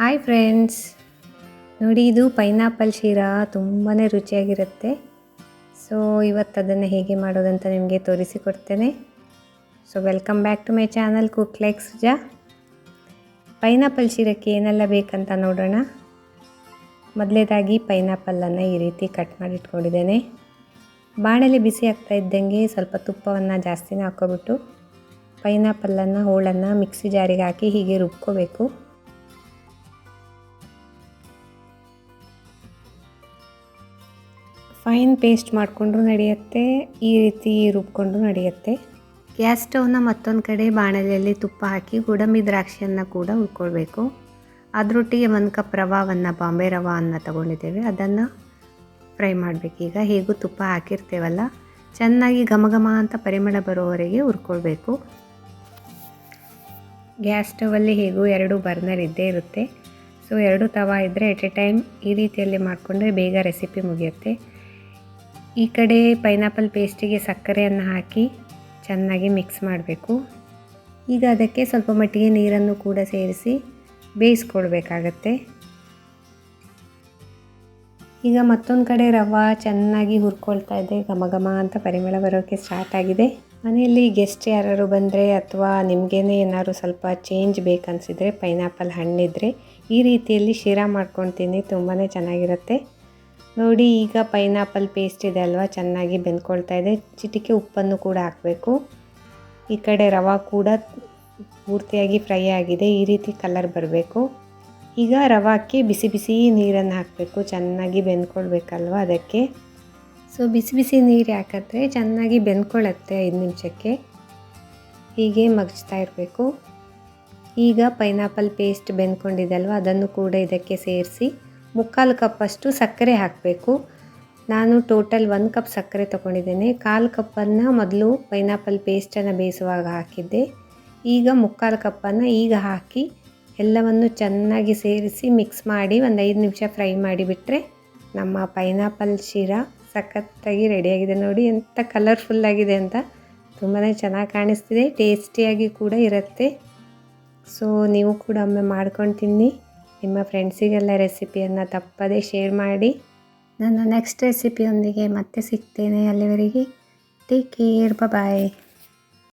Hi friends, ನೋಡಿ ಇದು pineapple ಶೀರಾ ತುಂಬಾ ರುಚಿಯಾಗಿರುತ್ತೆ. ಸೊ ಇವತ್ತು ಅದನ್ನು ಹೇಗೆ ಮಾಡೋದಂತ ನಿಮಗೆ ತೋರಿಸಿಕೊಡ್ತೇನೆ. So welcome back to my channel cook like Suja. Pineapple ಶೀರಕ್ಕೆ ಏನೆಲ್ಲ ಬೇಕಂತ ನೋಡೋಣ. ಮೊದಲೇದಾಗಿ ಪೈನಾಪಲನ್ನು ಈ ರೀತಿ ಕಟ್ ಮಾಡಿ ಇಟ್ಕೊಂಡಿದ್ದೇನೆ. ಬಾಣಲೆ ಬಿಸಿ ಆಗ್ತಾ ಇದ್ದಂಗೆ ಸ್ವಲ್ಪ ತುಪ್ಪವನ್ನು ಜಾಸ್ತಿನೇ ಹಾಕ್ಕೊಬಿಟ್ಟು ಪೈನಾಪಲನ್ನು ಹೋಳನ್ನು ಮಿಕ್ಸಿ ಜಾರಿಗೆ ಹಾಕಿ ಹೀಗೆ ರುಬ್ಕೋಬೇಕು. ಫೈನ್ ಪೇಸ್ಟ್ ಮಾಡಿಕೊಂಡ್ರೂ ನಡೆಯುತ್ತೆ, ಈ ರೀತಿ ರುಬ್ಕೊಂಡು ನಡೆಯುತ್ತೆ. ಗ್ಯಾಸ್ ಸ್ಟವ್ನ ಮತ್ತೊಂದು ಕಡೆ ಬಾಣಲೆಯಲ್ಲಿ ತುಪ್ಪ ಹಾಕಿ ಗೋಡಂಬಿ ದ್ರಾಕ್ಷಿಯನ್ನು ಕೂಡ ಹುರ್ಕೊಳ್ಬೇಕು. ಅದರೊಟ್ಟಿಗೆ 1 ಕಪ್ ರವಾವನ್ನು, ಬಾಂಬೆ ರವಾವನ್ನು ತಗೊಂಡಿದ್ದೇವೆ, ಅದನ್ನು ಫ್ರೈ ಮಾಡಬೇಕೀಗ. ಹೇಗೂ ತುಪ್ಪ ಹಾಕಿರ್ತೇವಲ್ಲ, ಚೆನ್ನಾಗಿ ಘಮ ಘಮ ಅಂತ ಪರಿಮಳ ಬರೋವರೆಗೆ ಹುರ್ಕೊಳ್ಬೇಕು. ಗ್ಯಾಸ್ ಸ್ಟವಲ್ಲಿ ಹೇಗೂ 2 ಬರ್ನರ್ ಇದ್ದೇ ಇರುತ್ತೆ. ಸೊ 2 ತವಾ ಇದ್ದರೆ ಎಟ್ ಎ ಟೈಮ್ ಈ ರೀತಿಯಲ್ಲಿ ಮಾಡಿಕೊಂಡ್ರೆ ಬೇಗ ರೆಸಿಪಿ ಮುಗಿಯುತ್ತೆ. ಈ ಕಡೆ ಪೈನಾಪಲ್ ಪೇಸ್ಟಿಗೆ ಸಕ್ಕರೆಯನ್ನು ಹಾಕಿ ಚೆನ್ನಾಗಿ ಮಿಕ್ಸ್ ಮಾಡಬೇಕು. ಈಗ ಅದಕ್ಕೆ ಸ್ವಲ್ಪ ಮಟ್ಟಿಗೆ ನೀರನ್ನು ಕೂಡ ಸೇರಿಸಿ ಬೇಯಿಸ್ಕೊಳ್ಬೇಕಾಗತ್ತೆ. ಈಗ ಮತ್ತೊಂದು ಕಡೆ ರವೆ ಚೆನ್ನಾಗಿ ಹುರ್ಕೊಳ್ತಾ ಇದೆ, ಘಮ ಘಮ ಅಂತ ಪರಿಮಳ ಬರೋಕ್ಕೆ ಸ್ಟಾರ್ಟ್ ಆಗಿದೆ. ಮನೆಯಲ್ಲಿ ಗೆಸ್ಟ್ ಯಾರು ಬಂದರೆ ಅಥವಾ ನಿಮಗೇನೆ ಏನಾದ್ರು ಸ್ವಲ್ಪ ಚೇಂಜ್ ಬೇಕನ್ಸಿದ್ರೆ ಪೈನಾಪಲ್ ಹಣ್ಣಿದ್ರೆ ಈ ರೀತಿಯಲ್ಲಿ ಶೀರಾ ಮಾಡ್ಕೊಂಡು ತಿನ್ನಿ, ತುಂಬಾ ಚೆನ್ನಾಗಿರುತ್ತೆ. ನೋಡಿ ಈಗ ಪೈನಾಪಲ್ ಪೇಸ್ಟ್ ಇದೆ ಅಲ್ವಾ, ಚೆನ್ನಾಗಿ ಬೆಂದ್ಕೊಳ್ತಾ ಇದೆ. ಚಿಟಿಕೆ ಉಪ್ಪನ್ನು ಕೂಡ ಹಾಕಬೇಕು. ಈ ಕಡೆ ರವೆ ಕೂಡ ಪೂರ್ತಿಯಾಗಿ ಫ್ರೈ ಆಗಿದೆ, ಈ ರೀತಿ ಕಲರ್ ಬರಬೇಕು. ಈಗ ರವೆ ಹಾಕಿ ಬಿಸಿ ಬಿಸಿ ನೀರನ್ನು ಹಾಕಬೇಕು, ಚೆನ್ನಾಗಿ ಬೆಂದ್ಕೊಳ್ಬೇಕಲ್ವ ಅದಕ್ಕೆ. ಸೊ ಬಿಸಿ ಬಿಸಿ ನೀರು ಹಾಕಿದ್ರೆ ಚೆನ್ನಾಗಿ ಬೆಂದ್ಕೊಳ್ಳುತ್ತೆ. 5 ನಿಮಿಷಕ್ಕೆ ಹೀಗೆ ಮಗ್ಚ್ತಾ ಇರಬೇಕು. ಈಗ ಪೈನಾಪಲ್ ಪೇಸ್ಟ್ ಬೆಂದ್ಕೊಂಡಿದೆಲ್ವ, ಅದನ್ನು ಕೂಡ ಇದಕ್ಕೆ ಸೇರಿಸಿ 3/4 ಕಪ್ಪಷ್ಟು ಸಕ್ಕರೆ ಹಾಕಬೇಕು. ನಾನು ಟೋಟಲ್ 1 ಕಪ್ ಸಕ್ಕರೆ ತೊಗೊಂಡಿದ್ದೇನೆ. 1/4 ಕಪ್ಪನ್ನು ಮೊದಲು ಪೈನಾಪಲ್ ಪೇಸ್ಟನ್ನು ಬೇಯಿಸುವಾಗ ಹಾಕಿದ್ದೆ. ಈಗ 3/4 ಕಪ್ಪನ್ನು ಈಗ ಹಾಕಿ ಎಲ್ಲವನ್ನು ಚೆನ್ನಾಗಿ ಸೇರಿಸಿ ಮಿಕ್ಸ್ ಮಾಡಿ 5 ನಿಮಿಷ ಫ್ರೈ ಮಾಡಿಬಿಟ್ರೆ ನಮ್ಮ ಪೈನಾಪಲ್ ಶೀರಾ ಸಖತ್ತಾಗಿ ರೆಡಿಯಾಗಿದೆ. ನೋಡಿ ಎಂಥ ಕಲರ್ಫುಲ್ಲಾಗಿದೆ ಅಂತ, ತುಂಬಾ ಚೆನ್ನಾಗಿ ಕಾಣಿಸ್ತಿದೆ, ಟೇಸ್ಟಿಯಾಗಿ ಕೂಡ ಇರುತ್ತೆ. ಸೊ ನೀವು ಕೂಡ ಒಮ್ಮೆ ಮಾಡ್ಕೊಂಡು ತಿನ್ನಿ. ನಿಮ್ಮ ಫ್ರೆಂಡ್ಸಿಗೆಲ್ಲ ರೆಸಿಪಿಯನ್ನು ತಪ್ಪದೇ ಶೇರ್ ಮಾಡಿ. ನನ್ನ ನೆಕ್ಸ್ಟ್ ರೆಸಿಪಿಯೊಂದಿಗೆ ಮತ್ತೆ ಸಿಗ್ತೇನೆ. ಅಲ್ಲಿವರೆಗೆ ಟೇಕ್ ಕೇರ್, ಬಾಯ್.